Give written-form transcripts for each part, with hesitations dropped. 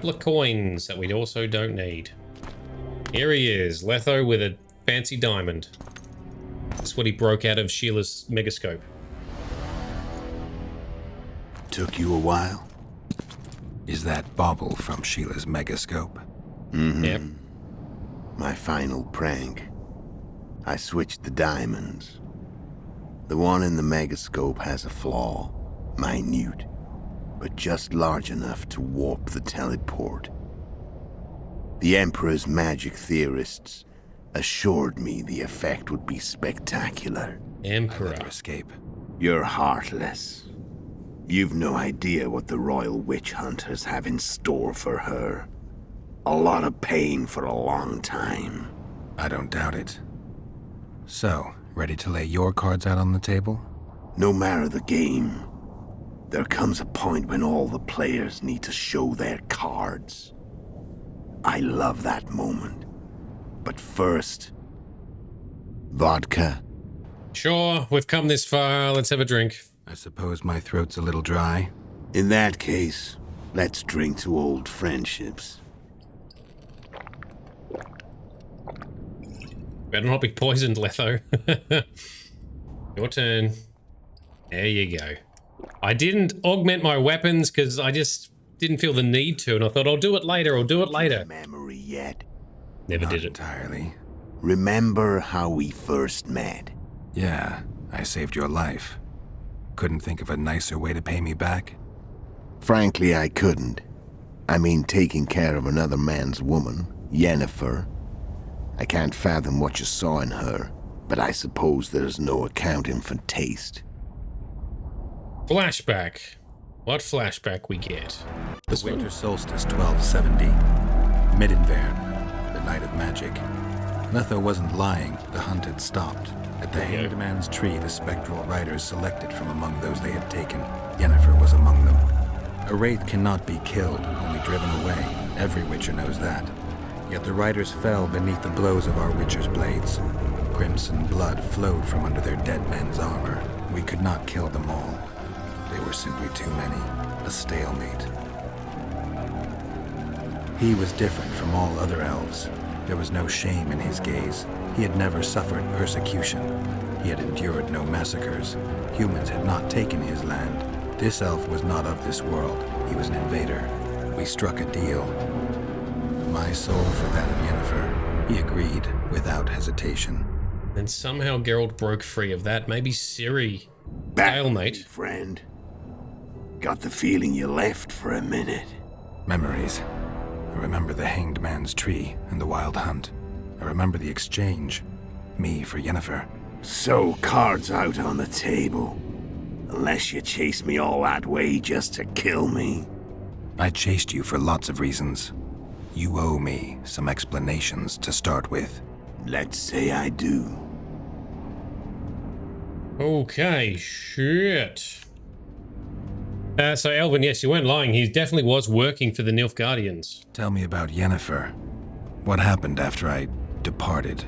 couple of coins that we also don't need. Here he is, Letho with a fancy diamond. That's what he broke out of Sheila's megascope. Took you a while? Is that bauble from Sheila's megascope? Mm-hmm. Yep. My final prank. I switched the diamonds. The one in the megascope has a flaw. Minute. But just large enough to warp the teleport. The Emperor's magic theorists assured me the effect would be spectacular. Emperor. Escape. You're heartless. You've no idea what the royal witch hunters have in store for her. A lot of pain for a long time. I don't doubt it. So, ready to lay your cards out on the table? No matter the game, there comes a point when all the players need to show their cards. I love that moment. But first, vodka. Sure, we've come this far. Let's have a drink. I suppose my throat's a little dry. In that case, let's drink to old friendships. Better not be poisoned, Letho. Your turn. There you go. I didn't augment my weapons because I just didn't feel the need to, and I thought I'll do it later. Memory yet? Never Not did it. entirely. Remember how we first met? Yeah, I saved your life. Couldn't think of a nicer way to pay me back? Frankly, I couldn't. I mean, taking care of another man's woman, Yennefer. I can't fathom what you saw in her, but I suppose there's no accounting for taste. Flashback. What flashback we get? This Winter one? Solstice 1270. Midinvern, the Night of Magic. Letho wasn't lying, the hunt had stopped. At the Hanged Man's Tree, the spectral riders selected from among those they had taken. Yennefer was among them. A wraith cannot be killed, only driven away. Every witcher knows that. Yet the riders fell beneath the blows of our witcher's blades. Crimson blood flowed from under their dead men's armor. We could not kill them all. They were simply too many. A stalemate. He was different from all other elves. There was no shame in his gaze. He had never suffered persecution. He had endured no massacres. Humans had not taken his land. This elf was not of this world. He was an invader. We struck a deal. My soul for that of Yennefer. He agreed, without hesitation. And somehow Geralt broke free of that. Maybe Ciri. Back, Stalemate. friend. Got the feeling you left for a minute. Memories. I remember the Hanged Man's Tree and the Wild Hunt. I remember the exchange. Me for Yennefer. So, cards out on the table. Unless you chase me all that way just to kill me. I chased you for lots of reasons. You owe me some explanations to start with. Let's say I do. Okay, shit. So Elvin, yes, you weren't lying. He definitely was working for the Nilfgaardians. Tell me about Yennefer. What happened after I departed?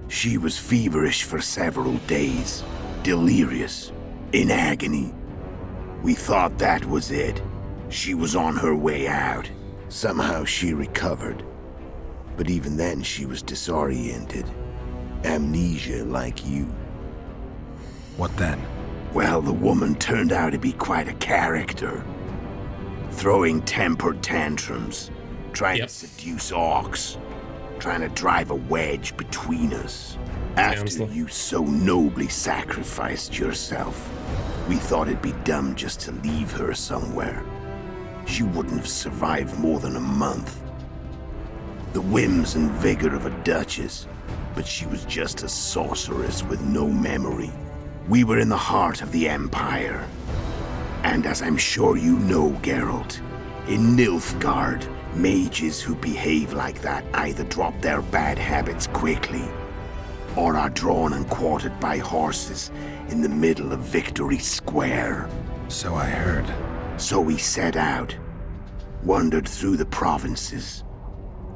She was feverish for several days. Delirious. In agony. We thought that was it. She was on her way out. Somehow she recovered. But even then she was disoriented. Amnesia like you. What then? Well, the woman turned out to be quite a character. Throwing temper tantrums. Trying to seduce orcs. Trying to drive a wedge between us. After you so nobly sacrificed yourself, we thought it'd be dumb just to leave her somewhere. She wouldn't have survived more than a month. The whims and vigor of a duchess, but she was just a sorceress with no memory. We were in the heart of the Empire. And as I'm sure you know, Geralt, in Nilfgaard, mages who behave like that either drop their bad habits quickly, or are drawn and quartered by horses in the middle of Victory Square. So I heard. So we set out, wandered through the provinces.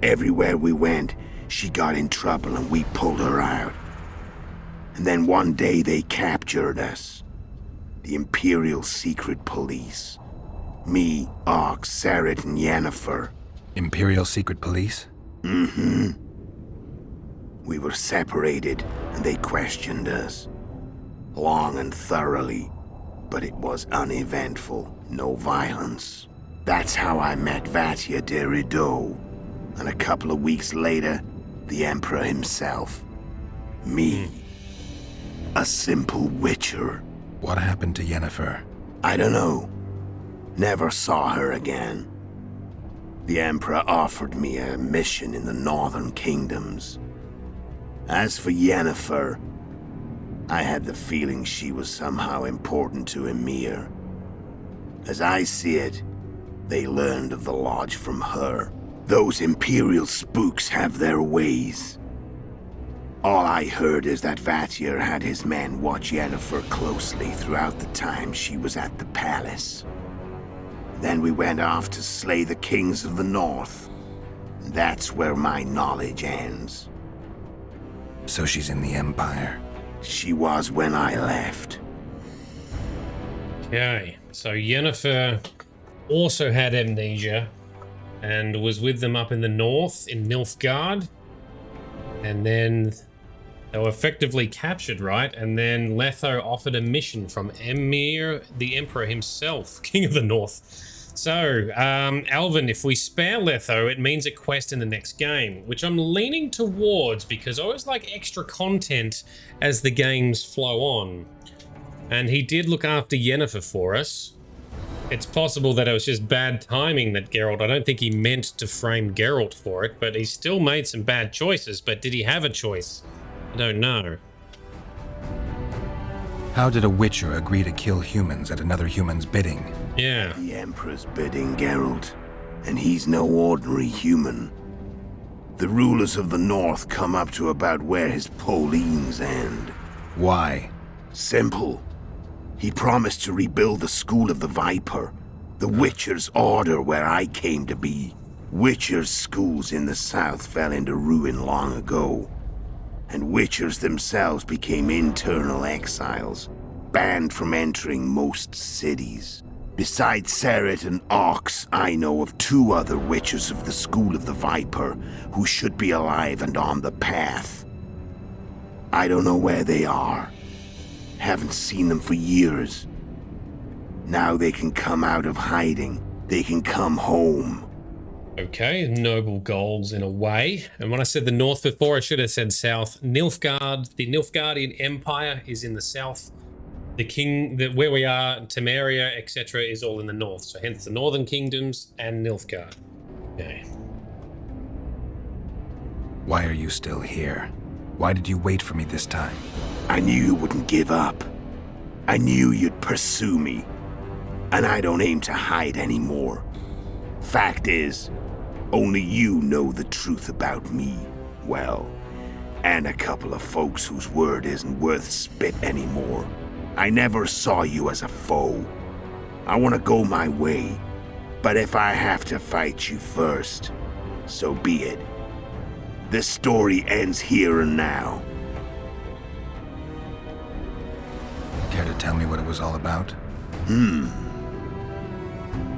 Everywhere we went, she got in trouble and we pulled her out. And then one day they captured us. The Imperial Secret Police. Me, Ox, Seret, and Yennefer. Imperial Secret Police? Mm-hmm. We were separated, and they questioned us. Long and thoroughly, but it was uneventful, no violence. That's how I met Vatia de Rideau, and a couple of weeks later, the Emperor himself. Me. A simple witcher. What happened to Yennefer? I don't know. Never saw her again. The Emperor offered me a mission in the northern kingdoms. As for Yennefer, I had the feeling she was somehow important to Emir. As I see it, they learned of the Lodge from her. Those Imperial spooks have their ways. All I heard is that Vatir had his men watch Yennefer closely throughout the time she was at the palace. Then we went off to slay the kings of the north. That's where my knowledge ends. So she's in the Empire? She was when I left. Okay, so Yennefer also had amnesia and was with them up in the north in Nilfgaard. And then they were effectively captured, right? And then Letho offered a mission from Emir, the Emperor himself, King of the North. So, Alvin, if we spare Letho, it means a quest in the next game, which I'm leaning towards because I always like extra content as the games flow on. And he did look after Yennefer for us. It's possible that it was just bad timing that Geralt, I don't think he meant to frame Geralt for it, but he still made some bad choices. But did he have a choice? I don't know. How did a Witcher agree to kill humans at another human's bidding? Yeah. The Emperor's bidding, Geralt, and he's no ordinary human. The rulers of the North come up to about where his Pauline's end. Why? Simple. He promised to rebuild the School of the Viper, the Witcher's order where I came to be. Witcher's schools in the south fell into ruin long ago, and Witchers themselves became internal exiles, banned from entering most cities. Besides Seret and Ox, I know of 2 other Witchers of the School of the Viper who should be alive and on the path. I don't know where they are. Haven't seen them for years. Now they can come out of hiding. They can come home. Okay, noble goals in a way. And when I said the north before, I should have said south. Nilfgaard, the Nilfgaardian Empire is in the south. Where we are, Temeria, etc., is all in the north. So hence the northern kingdoms and Nilfgaard. Okay. Why are you still here? Why did you wait for me this time? I knew you wouldn't give up. I knew you'd pursue me. And I don't aim to hide anymore. Fact is, only you know the truth about me. Well, and a couple of folks whose word isn't worth spit anymore. I never saw you as a foe. I want to go my way, but if I have to fight you first, so be it. This story ends here and now. Care to tell me what it was all about?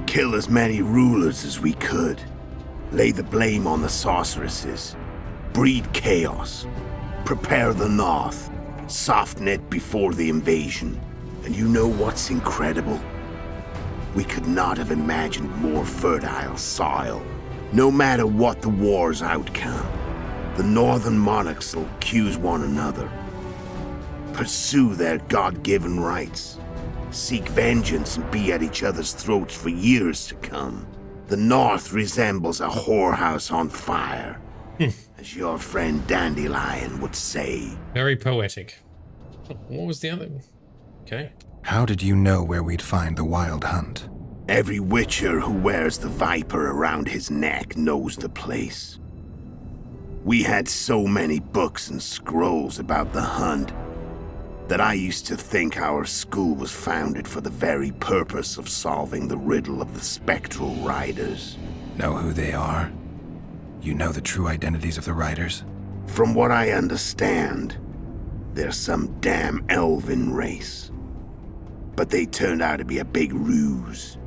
Kill as many rulers as we could. Lay the blame on the sorceresses. Breed chaos. Prepare the north. Soften it before the invasion. And you know what's incredible? We could not have imagined more fertile soil. No matter what the war's outcome, the northern monarchs will accuse one another. Pursue their God-given rights. Seek vengeance and be at each other's throats for years to come. The North resembles a whorehouse on fire, as your friend Dandelion would say. Very poetic. What was the other? Okay. How did you know where we'd find the Wild Hunt? Every Witcher who wears the Viper around his neck knows the place. We had so many books and scrolls about the hunt that I used to think our school was founded for the very purpose of solving the riddle of the spectral riders. Know who they are? You know the true identities of the riders? From what I understand, they're some damn elven race. But they turned out to be a big ruse.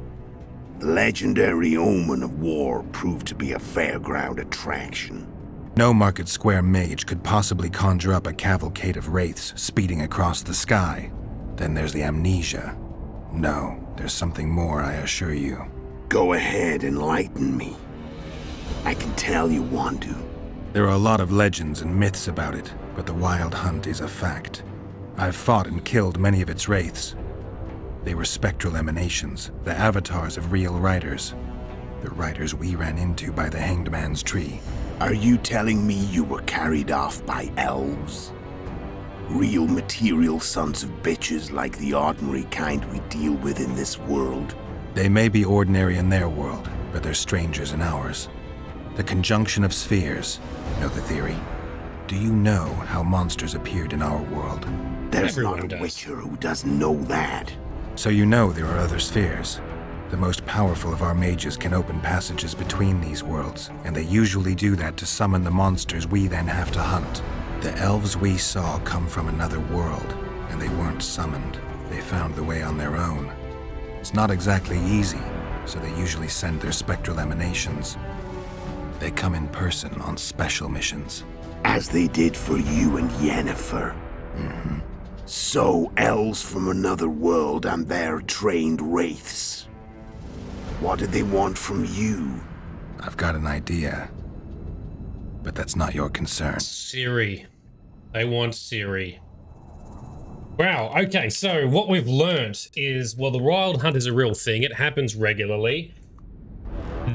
The legendary omen of war proved to be a fairground attraction. No market square mage could possibly conjure up a cavalcade of wraiths speeding across the sky. Then there's the amnesia. No, there's something more, I assure you. Go ahead, enlighten me. I can tell you want to. There are a lot of legends and myths about it, but the Wild Hunt is a fact. I've fought and killed many of its wraiths. They were spectral emanations, the avatars of real riders. The riders we ran into by the Hanged Man's Tree. Are you telling me you were carried off by elves? Real material sons of bitches like the ordinary kind we deal with in this world? They may be ordinary in their world, but they're strangers in ours. The conjunction of spheres. Know the theory? Do you know how monsters appeared in our world? There's Everyone not a does. witcher who doesn't know that. So you know there are other spheres. The most powerful of our mages can open passages between these worlds, and they usually do that to summon the monsters we then have to hunt. The elves we saw come from another world, and they weren't summoned. They found the way on their own. It's not exactly easy, so they usually send their spectral emanations. They come in person on special missions. As they did for you and Yennefer. Mm-hmm. So, elves from another world and their trained wraiths. What did they want from you? I've got an idea, but that's not your concern. Ciri. They want Ciri. Wow, okay, so what we've learnt is, well, the Wild Hunt is a real thing. It happens regularly.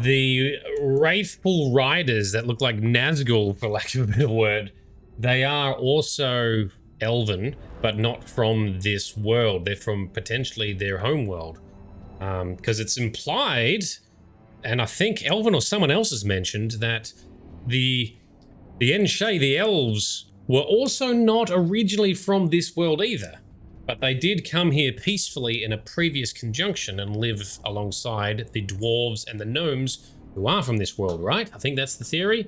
The wraithful riders that look like Nazgul, for lack of a better word, they are also elven, but not from this world. They're from potentially their home world. Because it's implied, and I think Elven or someone else has mentioned, that the Enshe, the elves, were also not originally from this world either. But they did come here peacefully in a previous conjunction and live alongside the dwarves and the gnomes who are from this world, right? I think that's the theory.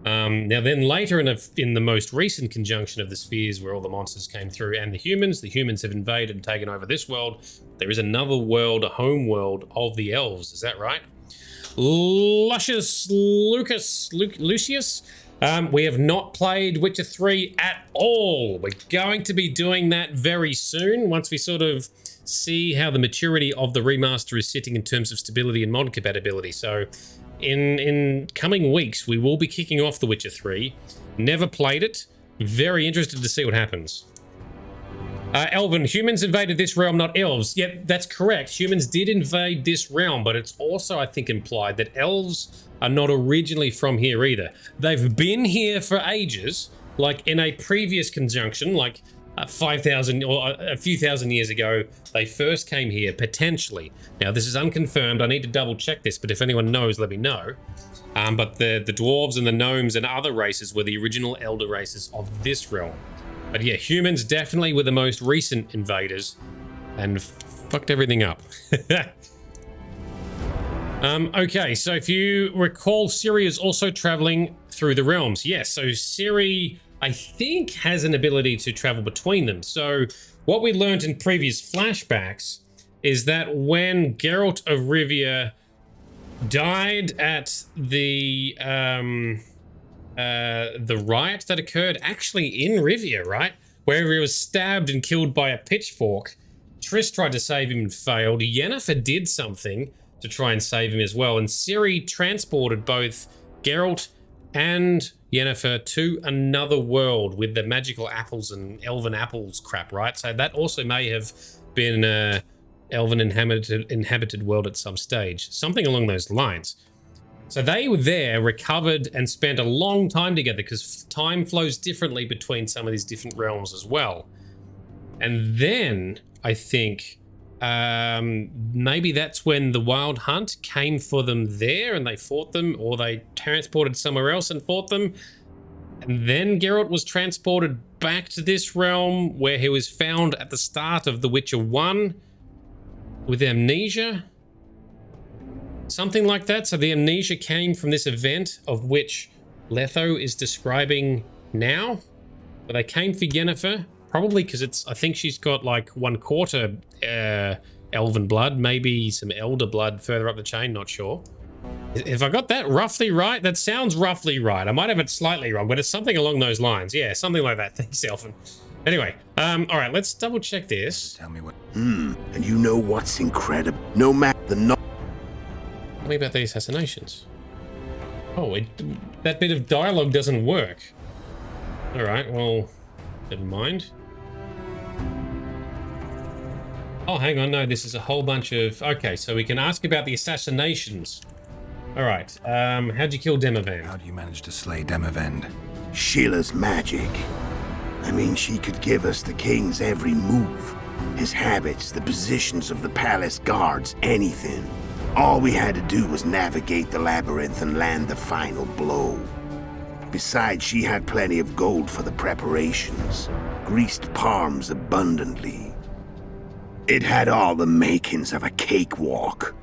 Now then later in the most recent conjunction of the spheres where all the monsters came through and the humans have invaded and taken over this world. There is another world, a home world of the elves. Is that right? Lucius. We have not played Witcher 3 at all. We're going to be doing that very soon once we sort of see how the maturity of the remaster is sitting in terms of stability and mod compatibility. So in coming weeks, we will be kicking off The Witcher 3. Never played it. Very interested to see what happens. Elven, humans invaded this realm, not elves. Yep, that's correct. Humans did invade this realm, but it's also, I think, implied that elves are not originally from here either. They've been here for ages, like in a previous conjunction, like 5,000 or a few thousand years ago, they first came here, potentially. Now, this is unconfirmed. I need to double check this, but if anyone knows, let me know. But the dwarves and the gnomes and other races were the original elder races of this realm. But yeah, humans definitely were the most recent invaders and fucked everything up. Okay, so if you recall, Ciri is also traveling through the realms. Yes, so Ciri, I think, has an ability to travel between them. So what we learned in previous flashbacks is that when Geralt of Rivia died at the riot that occurred actually in Rivia, right? Where he was stabbed and killed by a pitchfork. Triss tried to save him and failed. Yennefer did something to try and save him as well. And Ciri transported both Geralt and Yennefer to another world with the magical apples and elven apples crap, right? So that also may have been an elven inhabited world at some stage. Something along those lines. So they were there, recovered, and spent a long time together because time flows differently between some of these different realms as well. And then, I think, maybe that's when the Wild Hunt came for them there and they fought them, or they transported somewhere else and fought them. And then Geralt was transported back to this realm where he was found at the start of The Witcher 1 with amnesia. Something like that. So the amnesia came from this event of which Letho is describing now. But they came for Yennefer, probably because I think she's got like 1/4 elven blood, maybe some elder blood further up the chain, not sure. If I got that roughly right, that sounds roughly right. I might have it slightly wrong, but it's something along those lines. Yeah, something like that. Thanks, Elfin. Anyway, all right, let's double check this. Tell me what. And you know what's incredible? No matter the Tell me about the assassinations. Oh, that bit of dialogue doesn't work. All right, well, never mind. Oh, hang on, no, this is a whole bunch of... Okay, so we can ask about the assassinations. All right, how'd you kill Demavend? How do you manage to slay Demavend? Sheila's magic. I mean, she could give us the king's every move. His habits, the positions of the palace guards, anything. All we had to do was navigate the labyrinth and land the final blow. Besides, she had plenty of gold for the preparations. Greased palms abundantly. It had all the makings of a cakewalk.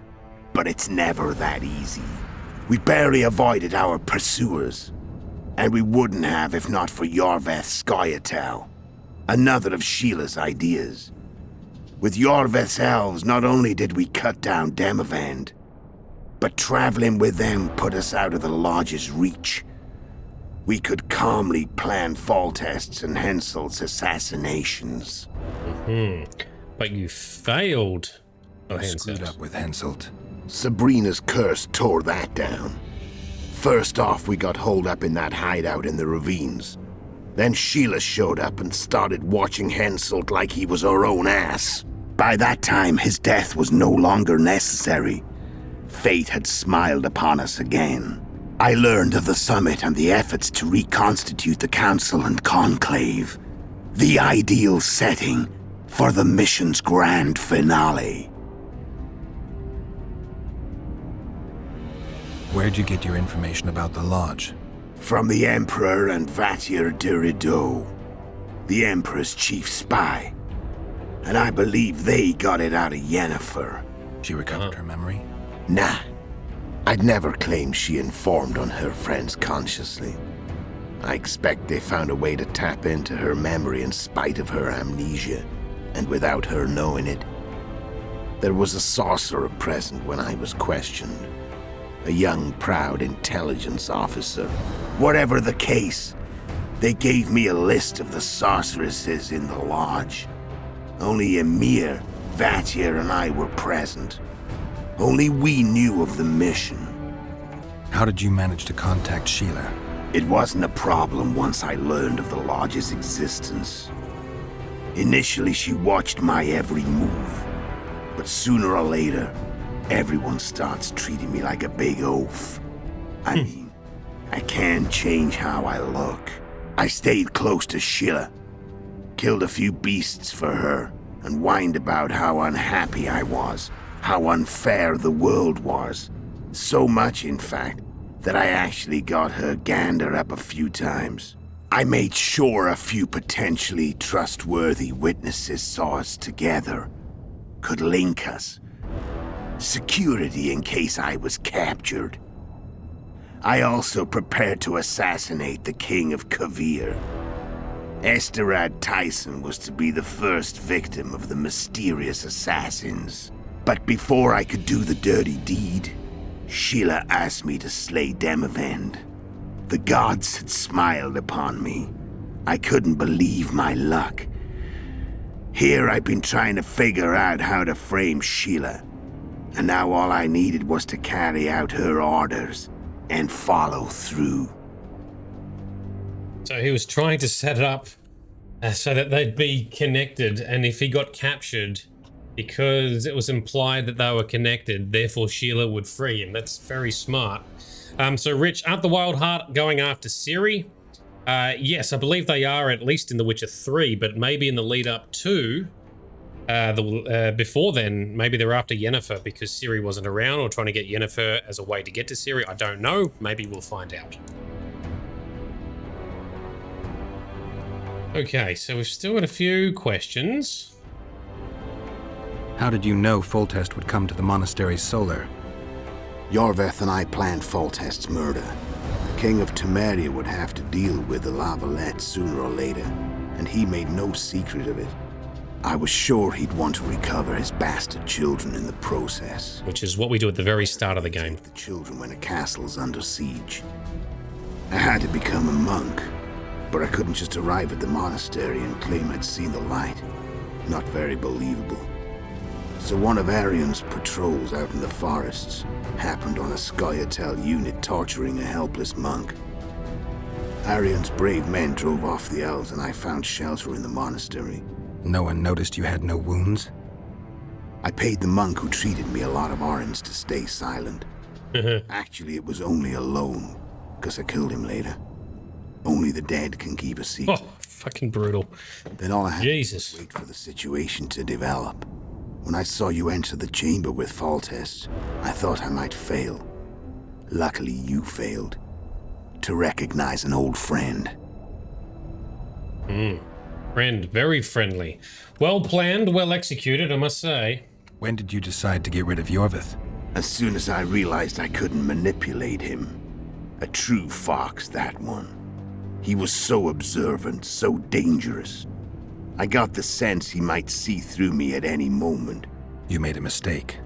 But it's never that easy. We barely avoided our pursuers. And we wouldn't have if not for Yorveth Scoia'tael, another of Sheila's ideas. With Yorveth's elves, not only did we cut down Demavend, but traveling with them put us out of the Lodge's reach. We could calmly plan Foltest's and Henselt's assassinations. But you failed. You screwed up with Henselt. Sabrina's curse tore that down. First off, we got holed up in that hideout in the ravines. Then Sheila showed up and started watching Henselt like he was her own ass. By that time, his death was no longer necessary. Fate had smiled upon us again. I learned of the summit and the efforts to reconstitute the council and conclave. The ideal setting for the mission's grand finale. Where'd you get your information about the Lodge? From the Emperor and Vatier de Rideau, the Emperor's chief spy. And I believe they got it out of Yennefer. She recovered her memory? Nah. I'd never claimed she informed on her friends consciously. I expect they found a way to tap into her memory in spite of her amnesia, and without her knowing it. There was a sorcerer present when I was questioned. A young, proud intelligence officer. Whatever the case, they gave me a list of the sorceresses in the Lodge. Only Emir, Vatier, and I were present. Only we knew of the mission. How did you manage to contact Sheila? It wasn't a problem once I learned of the Lodge's existence. Initially, she watched my every move. But sooner or later, everyone starts treating me like a big oaf. I mean, I can't change how I look. I stayed close to Sheila, killed a few beasts for her, and whined about how unhappy I was, how unfair the world was. So much, in fact, that I actually got her gander up a few times. I made sure a few potentially trustworthy witnesses saw us together, could link us. Security in case I was captured. I also prepared to assassinate the King of Kavir. Esterad Tyson was to be the first victim of the mysterious assassins. But before I could do the dirty deed, Sheila asked me to slay Demavend. The gods had smiled upon me. I couldn't believe my luck. Here I've been trying to figure out how to frame Sheila. And now all I needed was to carry out her orders and follow through. So he was trying to set it up so that they'd be connected, and if he got captured, because it was implied that they were connected, therefore Sheila would free him. That's very smart. So Rich, aren't the Wild Heart going after Ciri? Yes, I believe they are, at least in The Witcher 3, but maybe in the lead up to before then, maybe they're after Yennefer because Ciri wasn't around, or trying to get Yennefer as a way to get to Ciri. I don't know. Maybe we'll find out. Okay, so we've still got a few questions. How did you know Foltest would come to the monastery's solar? Yorveth and I planned Foltest's murder. The King of Temeria would have to deal with the Lavalette sooner or later, and he made no secret of it. I was sure he'd want to recover his bastard children in the process. Which is what we do at the very start of the game. The children when a castle's under siege. I had to become a monk, but I couldn't just arrive at the monastery and claim I'd seen the light. Not very believable. So one of Arian's patrols out in the forests happened on a Scoia'tael unit torturing a helpless monk. Arian's brave men drove off the elves and I found shelter in the monastery. No one noticed you had no wounds? I paid the monk who treated me a lot of orange to stay silent. Actually, it was only a loan, because I killed him later. Only the dead can keep a secret. Oh, fucking brutal. Then all I had Jesus. to wait for the situation to develop. When I saw you enter the chamber with Foltest, I thought I might fail. Luckily, you failed. To recognize an old friend. Friend, very friendly. Well planned, well executed, I must say. When did you decide to get rid of Yorvith? As soon as I realized I couldn't manipulate him. A true fox, that one. He was so observant, so dangerous. I got the sense he might see through me at any moment. You made a mistake.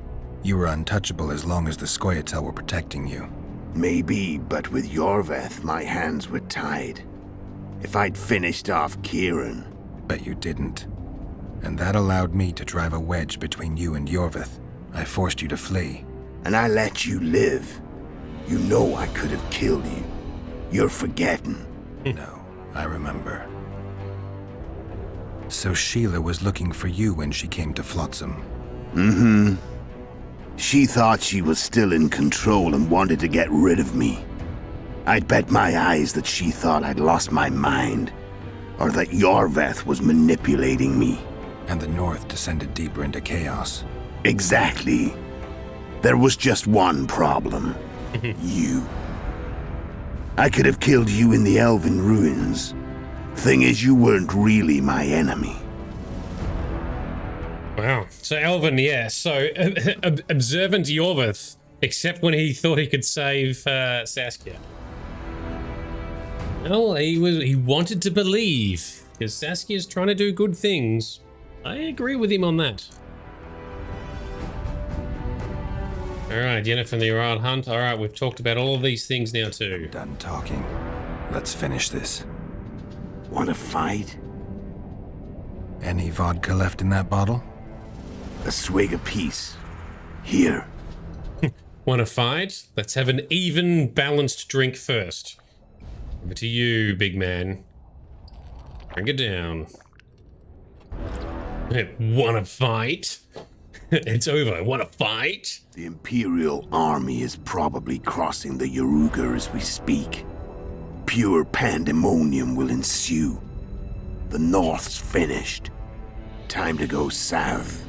You were untouchable as long as the Scoia'tael were protecting you. Maybe, but with Yorvith, my hands were tied. If I'd finished off Kieran... But you didn't. And that allowed me to drive a wedge between you and Yorvith. I forced you to flee. And I let you live. You know I could have killed you. You're forgetting. No, I remember. So Sheila was looking for you when she came to Flotsam. Mm-hmm. She thought she was still in control and wanted to get rid of me. I'd bet my eyes that she thought I'd lost my mind, or that Yorvith was manipulating me. And the North descended deeper into chaos. Exactly. There was just one problem. You. I could have killed you in the Elven ruins. Thing is, you weren't really my enemy. Wow. So Elven, yeah. So observant Yorvith, except when he thought he could save Saskia. Well, he wanted to believe, because Saskia's trying to do good things. I agree with him on that. Alright, Yennefer and the Wild Hunt. Alright, we've talked about all of these things now too. Done talking. Let's finish this. Want to fight? Any vodka left in that bottle? A swig apiece. Here. Want to fight? Let's have an even, balanced drink first. Over to you, big man. Bring it down. Want to fight? It's over. Want to fight? The Imperial army is probably crossing the Yaruga as we speak. Pure pandemonium will ensue. The North's finished. Time to go south,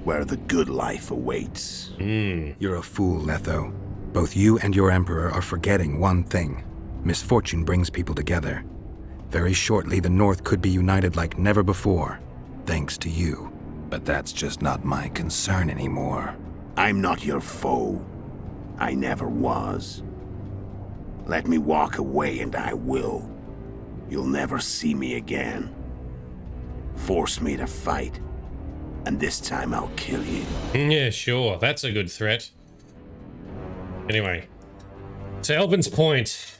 where the good life awaits. You're a fool, Letho. Both you and your Emperor are forgetting one thing. Misfortune brings people together. Very shortly, the North could be united like never before, thanks to you. But that's just not my concern anymore. I'm not your foe. I never was. Let me walk away and I will. You'll never see me again. Force me to fight, and this time I'll kill you. Yeah, sure. That's a good threat. Anyway, to Elvin's point,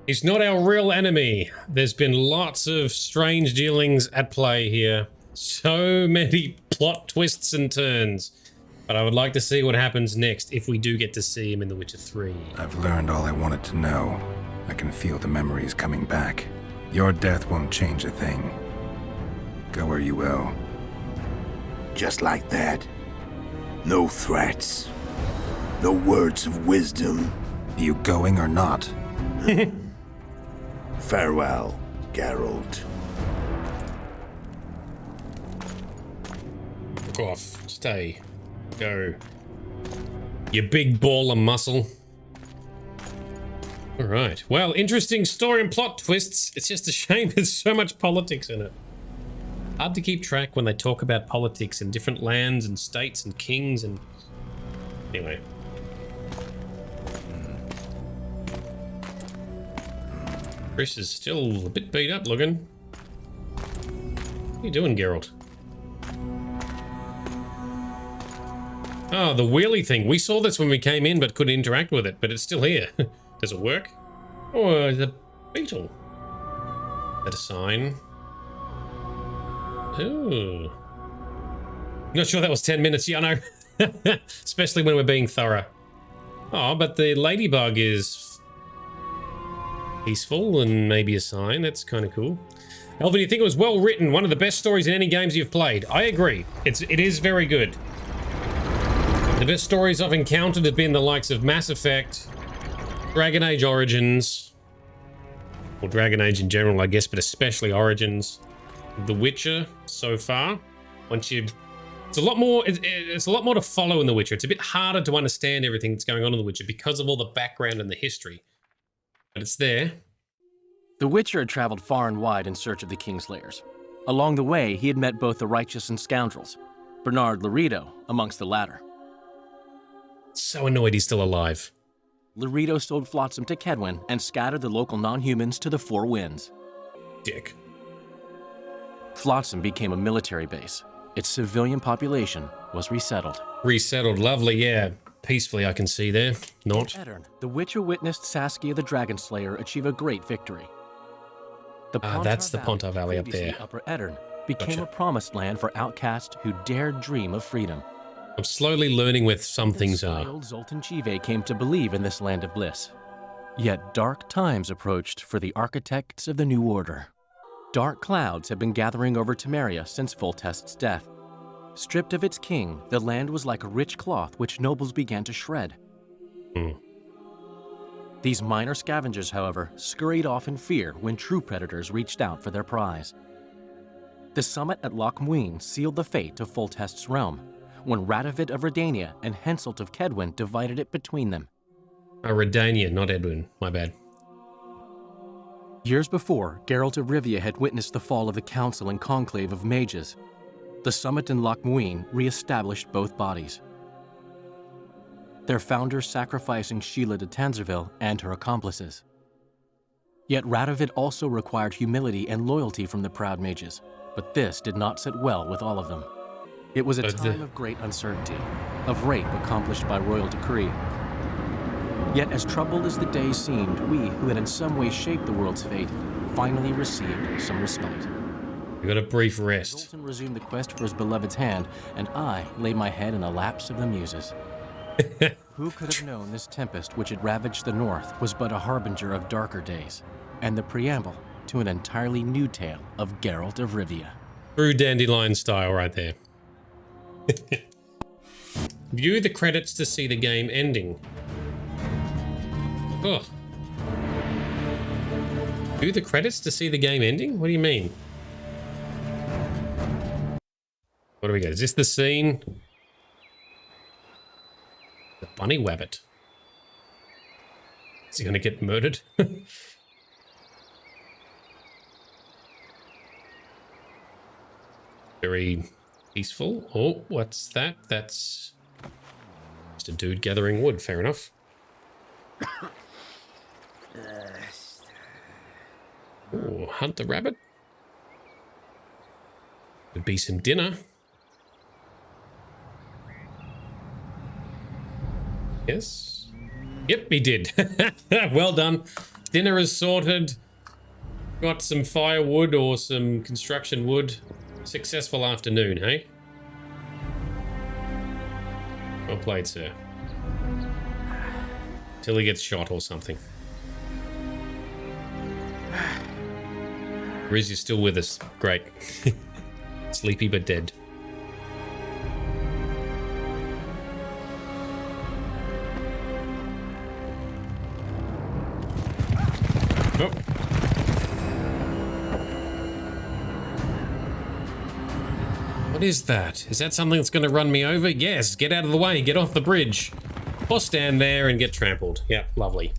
he's not our real enemy. There's been lots of strange dealings at play here. So many plot twists and turns. But I would like to see what happens next if we do get to see him in The Witcher 3. I've learned all I wanted to know. I can feel the memories coming back. Your death won't change a thing. Go where you will. Just like that. No threats. No words of wisdom. You going or not? Farewell, Geralt. Fuck off. Stay. Go. You big ball of muscle. Alright. Well, interesting story and plot twists. It's just a shame there's so much politics in it. Hard to keep track when they talk about politics in different lands and states and kings and... Anyway. Chris is still a bit beat up looking. What are you doing, Geralt? Oh, the wheelie thing. We saw this when we came in, but couldn't interact with it, but it's still here. Does it work? Oh, the beetle. Is that a sign? Ooh. Not sure that was 10 minutes. Yeah, I know. Especially when we're being thorough. Oh, but the ladybug is peaceful and maybe a sign. That's kind of cool. Elvin, you think it was well written? One of the best stories in any games you've played. I agree. It is very good. The best stories I've encountered have been the likes of Mass Effect, Dragon Age Origins, or Dragon Age in general, I guess, but especially Origins. The Witcher so far. Once you, it's a lot more. It's a lot more to follow in The Witcher. It's a bit harder to understand everything that's going on in The Witcher because of all the background and the history. But it's there. The Witcher had traveled far and wide in search of the Kingslayers. Along the way, he had met both the righteous and scoundrels, Bernard Laredo amongst the latter. So annoyed he's still alive. Laredo sold Flotsam to Kedwin and scattered the local non-humans to the four winds. Dick. Flotsam became a military base. Its civilian population was resettled. Resettled, lovely, yeah. Peacefully, I can see there. Not. Edirn, the Witcher witnessed Saskia the Dragon Slayer achieve a great victory. The that's the Pontar Valley up there. Upper Edirn became Gotcha. a promised land for outcasts who dared dream of freedom. I'm slowly learning where some things are. Old Zoltan Chive came to believe in this land of bliss. Yet dark times approached for the architects of the New Order. Dark clouds had been gathering over Temeria since Foltest's death. Stripped of its king, the land was like a rich cloth which nobles began to shred. These minor scavengers, however, scurried off in fear when true predators reached out for their prize. The summit at Loch Muin sealed the fate of Foltest's realm, when Radovid of Redania and Henselt of Kedwin divided it between them. Redania, not Edwin. My bad. Years before, Geralt of Rivia had witnessed the fall of the Council and Conclave of Mages. The summit in Loch Muin re-established both bodies, their founders sacrificing Sheila de Tanzerville and her accomplices. Yet Radovid also required humility and loyalty from the proud mages, but this did not sit well with all of them. It was a time of great uncertainty, of rape accomplished by royal decree. Yet as troubled as the days seemed, we, who had in some way shaped the world's fate, finally received some respite. We got a brief rest. Zoltan resumed the quest for his beloved's hand, and I laid my head in a lapse of the muses. Who could have known this tempest which had ravaged the north was but a harbinger of darker days, and the preamble to an entirely new tale of Geralt of Rivia. True Dandelion style right there. View the credits to see the game ending. Oh. View the credits to see the game ending? What do you mean? What do we got? Is this the scene? The bunny wabbit. Is he gonna get murdered? Very peaceful. Oh, what's that? That's just a dude gathering wood. Fair enough. Oh, hunt the rabbit. Would be some dinner. Yes. Yep, he did. Well done. Dinner is sorted. Got some firewood or some construction wood. Successful afternoon, hey? Well played, sir. Till he gets shot or something. Riz, you're still with us. Great. Sleepy but dead. Oh. What is that? Is that something that's going to run me over? Yes, get out of the way. Get off the bridge. Or stand there and get trampled. Yeah, lovely.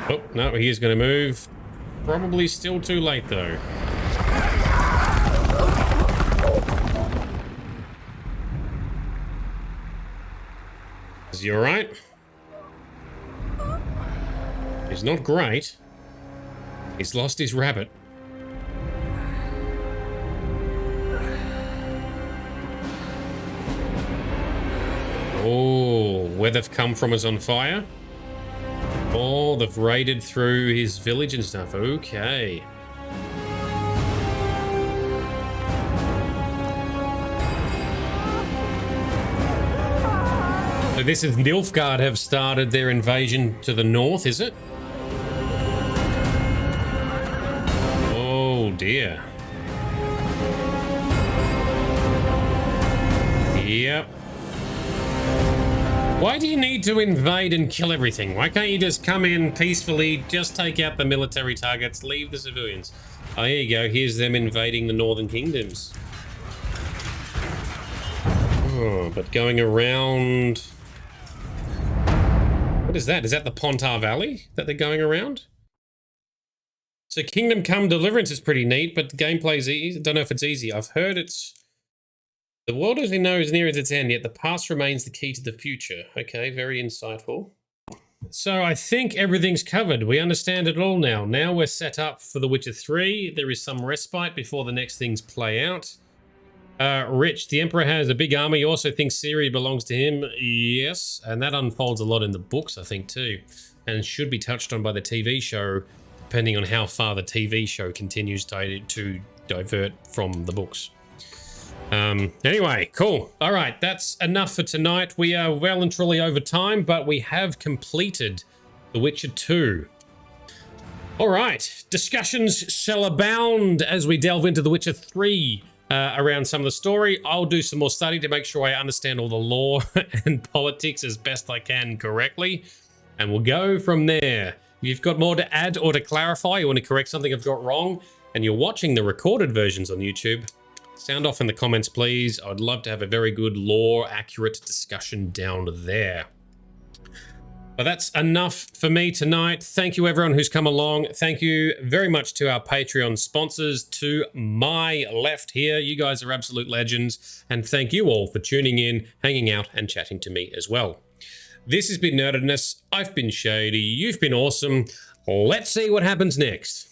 Oh, no, he is going to move. Probably still too late, though. Is he alright? He's not great. He's lost his rabbit. where they've come from is on fire. Oh, they've raided through his village and stuff. Okay. So this is Nilfgaard have started their invasion to the north, is it? Oh dear. Yep. Why do you need to invade and kill everything? Why can't you just come in peacefully, just take out the military targets, leave the civilians? Oh, here you go. Here's them invading the northern kingdoms. Oh, but going around... What is that? Is that the Pontar Valley that they're going around? So Kingdom Come Deliverance is pretty neat, but the gameplay's easy. Don't know if it's easy. I've heard it's... The world as we know is near its end, yet the past remains the key to the future. Okay, very insightful. So I think everything's covered. We understand it all now. Now we're set up for The Witcher 3. There is some respite before the next things play out. Rich, the Emperor has a big army. He also thinks Syria belongs to him. Yes, and that unfolds a lot in the books, I think, too. And should be touched on by the TV show, depending on how far the TV show continues to divert from the books. Anyway, cool. All right, that's enough for tonight. We are well and truly over time, but we have completed The Witcher 2. All right, discussions shall abound as we delve into The Witcher 3. Around some of the story. I'll do some more study to make sure I understand all the lore and politics as best I can correctly. And we'll go from there. If you've got more to add or to clarify, you want to correct something I've got wrong, and you're watching the recorded versions on YouTube, sound off in the comments, please. I'd love to have a very good lore accurate discussion down there. But that's enough for me tonight. Thank you everyone who's come along. Thank you very much to our Patreon sponsors. To my left here, you guys are absolute legends. And thank you all for tuning in, hanging out, and chatting to me as well. This has been Nerdedness. I've been Shady. You've been awesome. Let's see what happens next.